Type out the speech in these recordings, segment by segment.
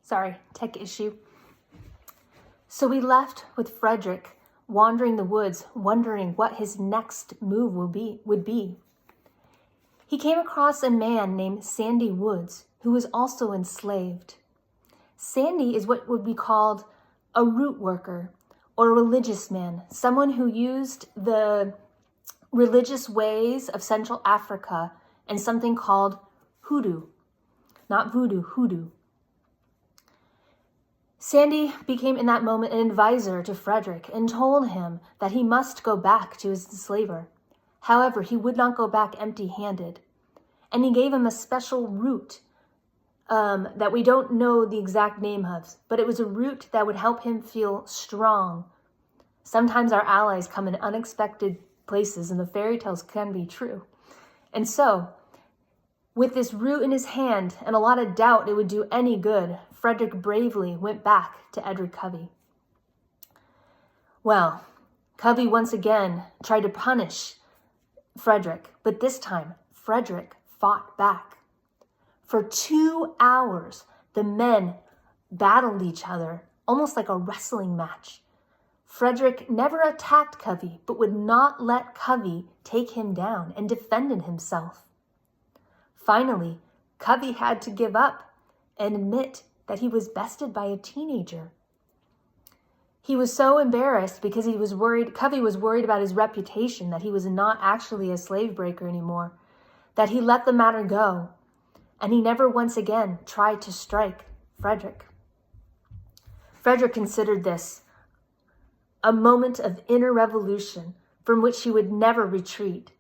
Tech issue. So we left with Frederick wandering the woods, wondering what his next move would be. He came across a man named Sandy Woods, who was also enslaved. Sandy is what would be called a root worker or a religious man, someone who used the religious ways of Central Africa and something called hoodoo. Not voodoo, hoodoo. Sandy became in that moment an advisor to Frederick and told him that he must go back to his enslaver. However, he would not go back empty-handed. And he gave him a special root that we don't know the exact name of, but it was a root that would help him feel strong. Sometimes our allies come in unexpected places, and the fairy tales can be true. And so, with this root in his hand and a lot of doubt it would do any good, Frederick bravely went back to Edward Covey. Well, Covey once again tried to punish Frederick, but this time Frederick fought back. For 2 hours, the men battled each other, almost like a wrestling match. Frederick never attacked Covey, but would not let Covey take him down and defended himself. Finally, Covey had to give up and admit that he was bested by a teenager. He was so embarrassed because Covey was worried about his reputation, that he was not actually a slave breaker anymore, that he let the matter go, and he never once again tried to strike Frederick. Frederick considered this a moment of inner revolution from which he would never retreat.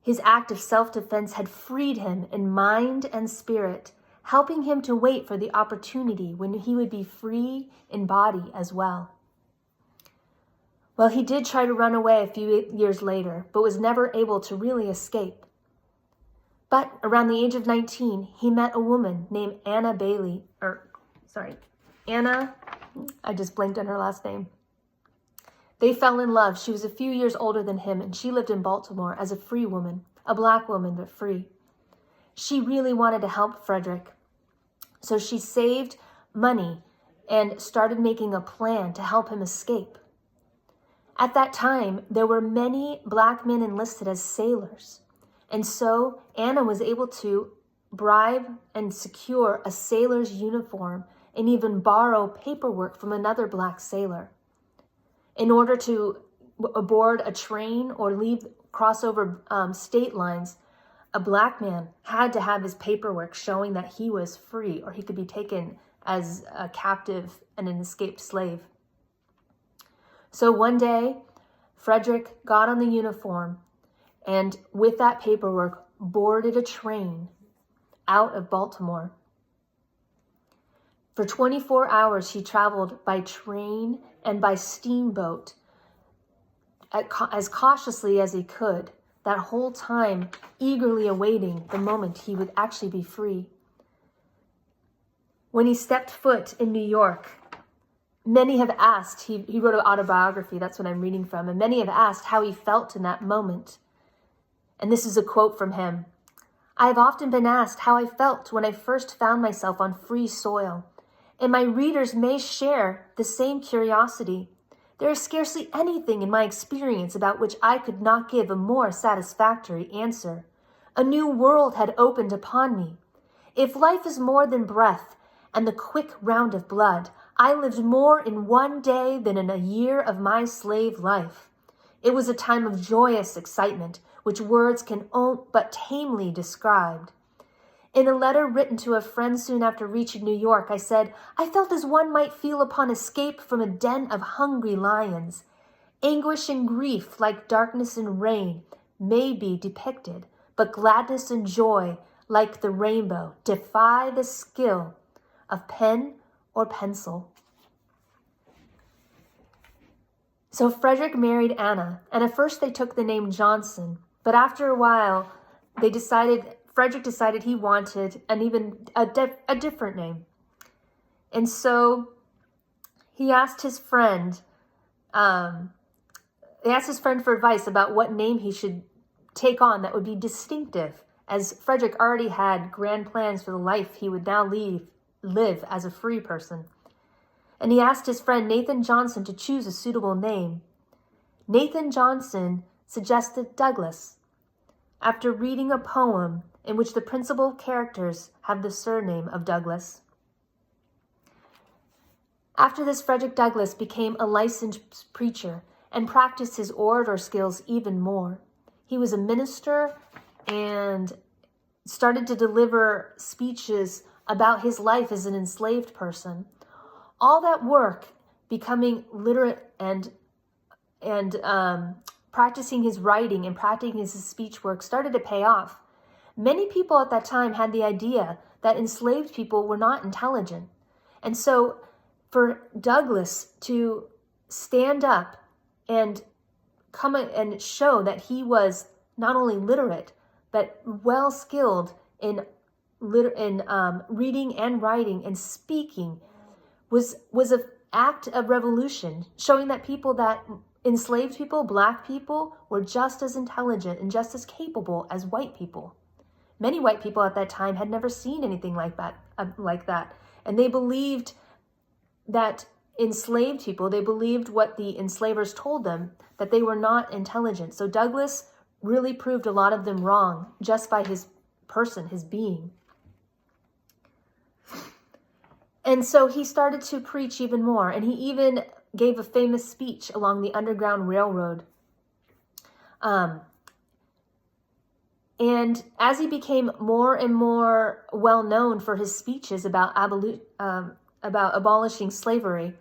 His act of self-defense had freed him in mind and spirit, helping him to wait for the opportunity when he would be free in body as well. Well, he did try to run away a few years later, but was never able to really escape. But around the age of 19, he met a woman named Anna, I just blanked on her last name. They fell in love. She was a few years older than him, and she lived in Baltimore as a free woman, a black woman, but free. She really wanted to help Frederick. So she saved money and started making a plan to help him escape. At that time, there were many black men enlisted as sailors. And so Anna was able to bribe and secure a sailor's uniform and even borrow paperwork from another black sailor. In order to board a train or cross over state lines, a black man had to have his paperwork showing that he was free, or he could be taken as a captive and an escaped slave. So one day, Frederick got on the uniform and with that paperwork boarded a train out of Baltimore. For 24 hours, he traveled by train and by steamboat as cautiously as he could, that whole time eagerly awaiting the moment he would actually be free. When he stepped foot in New York, many have asked, he wrote an autobiography, that's what I'm reading from, and many have asked how he felt in that moment. And this is a quote from him. "I have often been asked how I felt when I first found myself on free soil, and my readers may share the same curiosity. There is scarcely anything in my experience about which I could not give a more satisfactory answer. A new world had opened upon me. If life is more than breath and the quick round of blood, I lived more in one day than in a year of my slave life. It was a time of joyous excitement, which words can but tamely describe. In a letter written to a friend soon after reaching New York, I said, I felt as one might feel upon escape from a den of hungry lions. Anguish and grief, like darkness and rain, may be depicted, but gladness and joy, like the rainbow, defy the skill of pen or pencil." So Frederick married Anna, and at first they took the name Johnson, but after a while, Frederick decided he wanted a different name. And so he asked his friend for advice about what name he should take on that would be distinctive, as Frederick already had grand plans for the life he would now lead live as a free person. And he asked his friend Nathan Johnson to choose a suitable name. Nathan Johnson suggested Douglas, after reading a poem in which the principal characters have the surname of Douglas. After this, Frederick Douglass became a licensed preacher and practiced his orator skills even more. He was a minister and started to deliver speeches about his life as an enslaved person. All that work, becoming literate and practicing his writing and practicing his speech work, started to pay off. Many people at that time had the idea that enslaved people were not intelligent. And so for Douglass to stand up and come and show that he was not only literate, but well skilled in reading and writing and speaking was an act of revolution, showing that enslaved people, Black people, were just as intelligent and just as capable as white people. Many white people at that time had never seen anything like that. And they believed that enslaved people, they believed what the enslavers told them, that they were not intelligent. So Douglass really proved a lot of them wrong just by his person, his being. And so he started to preach even more, and he even gave a famous speech along the Underground Railroad. And as he became more and more well known for his speeches about abolishing slavery,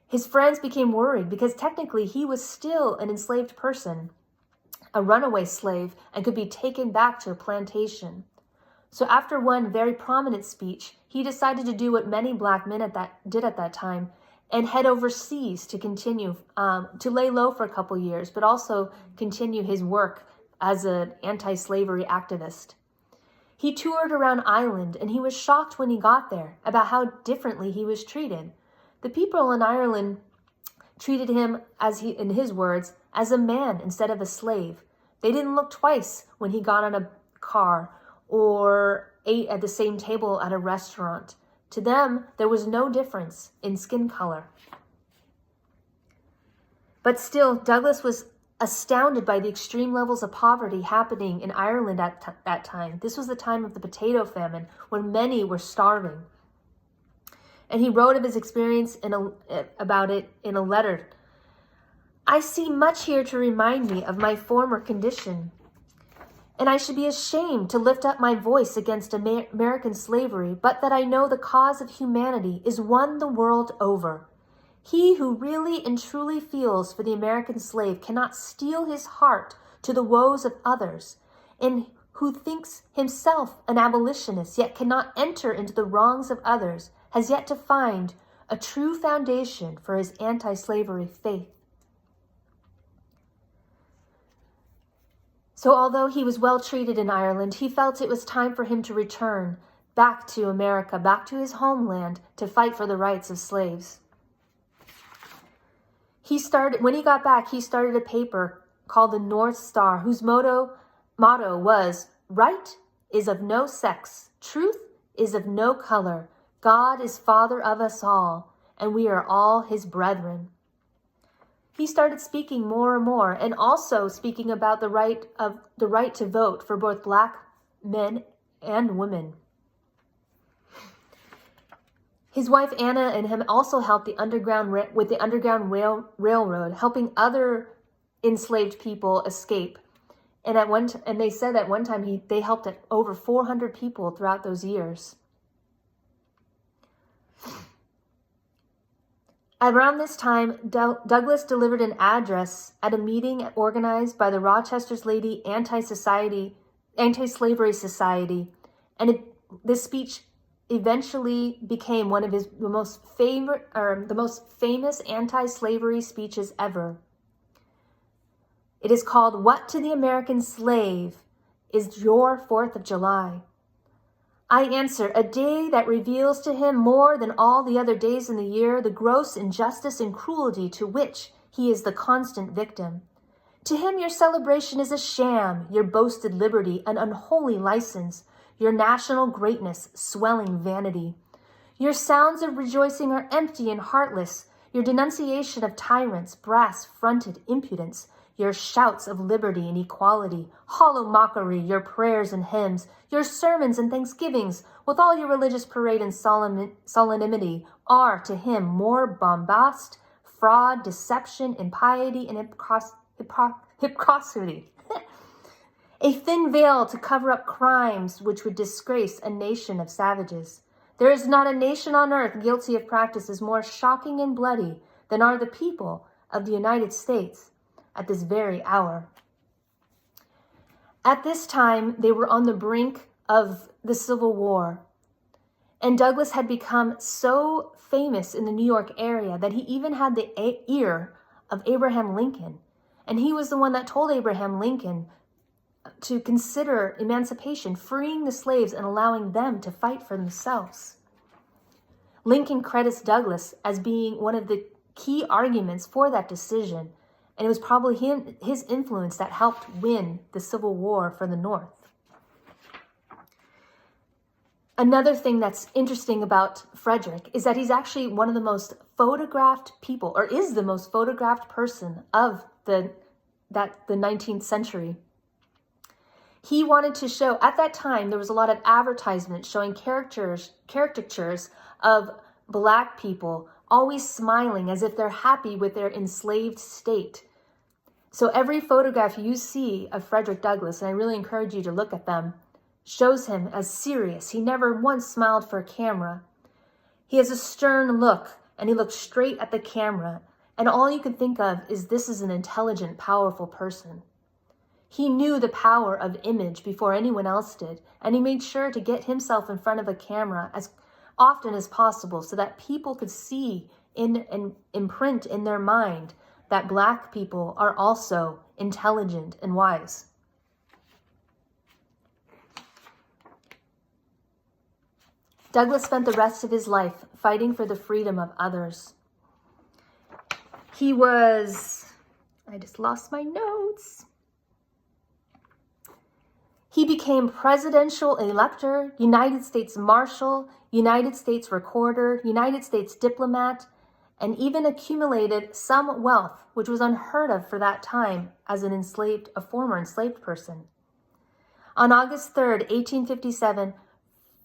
his friends became worried because technically he was still an enslaved person, a runaway slave, and could be taken back to a plantation. So after one very prominent speech, he decided to do what many Black men did at that time and head overseas to continue, to lay low for a couple years, but also continue his work as an anti-slavery activist. He toured around Ireland, and he was shocked when he got there about how differently he was treated. The people in Ireland treated him, in his words, as a man instead of a slave. They didn't look twice when he got on a car or ate at the same table at a restaurant. To them, there was no difference in skin color. But still, Douglass was astounded by the extreme levels of poverty happening in Ireland at that time. This was the time of the potato famine, when many were starving. And he wrote of his experience about it in a letter. "I see much here to remind me of my former condition, and I should be ashamed to lift up my voice against American slavery, but that I know the cause of humanity is won the world over. He who really and truly feels for the American slave cannot steel his heart to the woes of others, and who thinks himself an abolitionist yet cannot enter into the wrongs of others has yet to find a true foundation for his anti-slavery faith." So although he was well treated in Ireland, he felt it was time for him to return back to America, back to his homeland, to fight for the rights of slaves. When he got back, he started a paper called the North Star, whose motto was, "Right is of no sex, truth is of no color, God is Father of us all, and we are all his brethren." He started speaking more and more, and also speaking about the right to vote for both Black men and women. His wife Anna and him also helped with the Underground Railroad, helping other enslaved people escape. And they said at one time they helped over 400 people throughout those years. Around this time, Douglass delivered an address at a meeting organized by the Rochester's Lady Anti-Slavery Society, and this speech eventually became one of the most famous anti-slavery speeches ever. It is called, "What to the American Slave is your 4th of July? I answer, a day that reveals to him more than all the other days in the year the gross injustice and cruelty to which he is the constant victim. To him your celebration is a sham, your boasted liberty an unholy license, your national greatness swelling vanity. Your sounds of rejoicing are empty and heartless. Your denunciation of tyrants, brass-fronted impudence, your shouts of liberty and equality, hollow mockery, your prayers and hymns, your sermons and thanksgivings, with all your religious parade and solemnity, are to him more bombast, fraud, deception, impiety, and hypocrisy. A thin veil to cover up crimes which would disgrace a nation of savages. There is not a nation on earth guilty of practices more shocking and bloody than are the people of the United States at this very hour. At this time, they were on the brink of the Civil War, and Douglass had become so famous in the New York area that he even had the ear of Abraham Lincoln, and he was the one that told Abraham Lincoln to consider emancipation, freeing the slaves and allowing them to fight for themselves. Lincoln credits Douglass as being one of the key arguments for that decision, and it was probably his influence that helped win the Civil War for the North. Another thing that's interesting about Frederick is that he's actually one of the most photographed people, or is the most photographed person of the 19th century. He wanted to show, at that time, there was a lot of advertisements showing caricatures of Black people always smiling as if they're happy with their enslaved state. So every photograph you see of Frederick Douglass, and I really encourage you to look at them, shows him as serious. He never once smiled for a camera. He has a stern look, and he looks straight at the camera, and all you can think of is this is an intelligent, powerful person. He knew the power of image before anyone else did, and he made sure to get himself in front of a camera as often as possible so that people could see and imprint in their mind that Black people are also intelligent and wise. Douglass spent the rest of his life fighting for the freedom of others. He was, I just lost my notes. He became presidential elector, United States Marshal, United States Recorder, United States diplomat, and even accumulated some wealth, which was unheard of for that time as a former enslaved person. On August 3rd, 1857,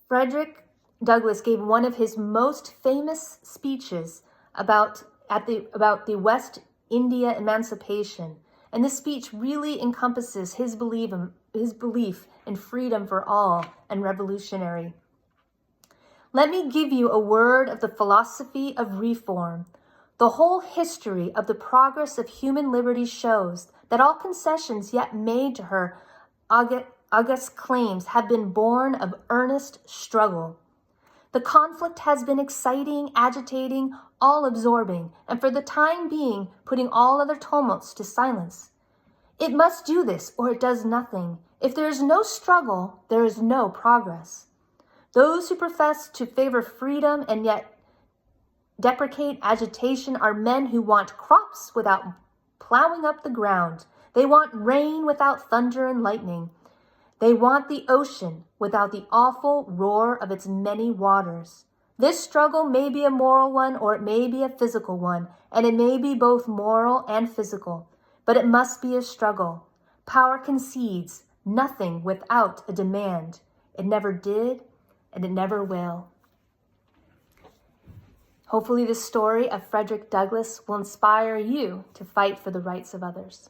Frederick Douglass gave one of his most famous speeches about the West India emancipation. And this speech really encompasses his belief in freedom for all and revolutionary. Let me give you a word of the philosophy of reform. The whole history of the progress of human liberty shows that all concessions yet made to her august claims have been born of earnest struggle. The conflict has been exciting, agitating, all-absorbing, and for the time being, putting all other tumults to silence. It must do this, or it does nothing. If there is no struggle, there is no progress. Those who profess to favor freedom and yet deprecate agitation are men who want crops without plowing up the ground. They want rain without thunder and lightning. They want the ocean without the awful roar of its many waters. This struggle may be a moral one or it may be a physical one, and it may be both moral and physical, but it must be a struggle. Power concedes nothing without a demand. It never did, and it never will. Hopefully this story of Frederick Douglass will inspire you to fight for the rights of others.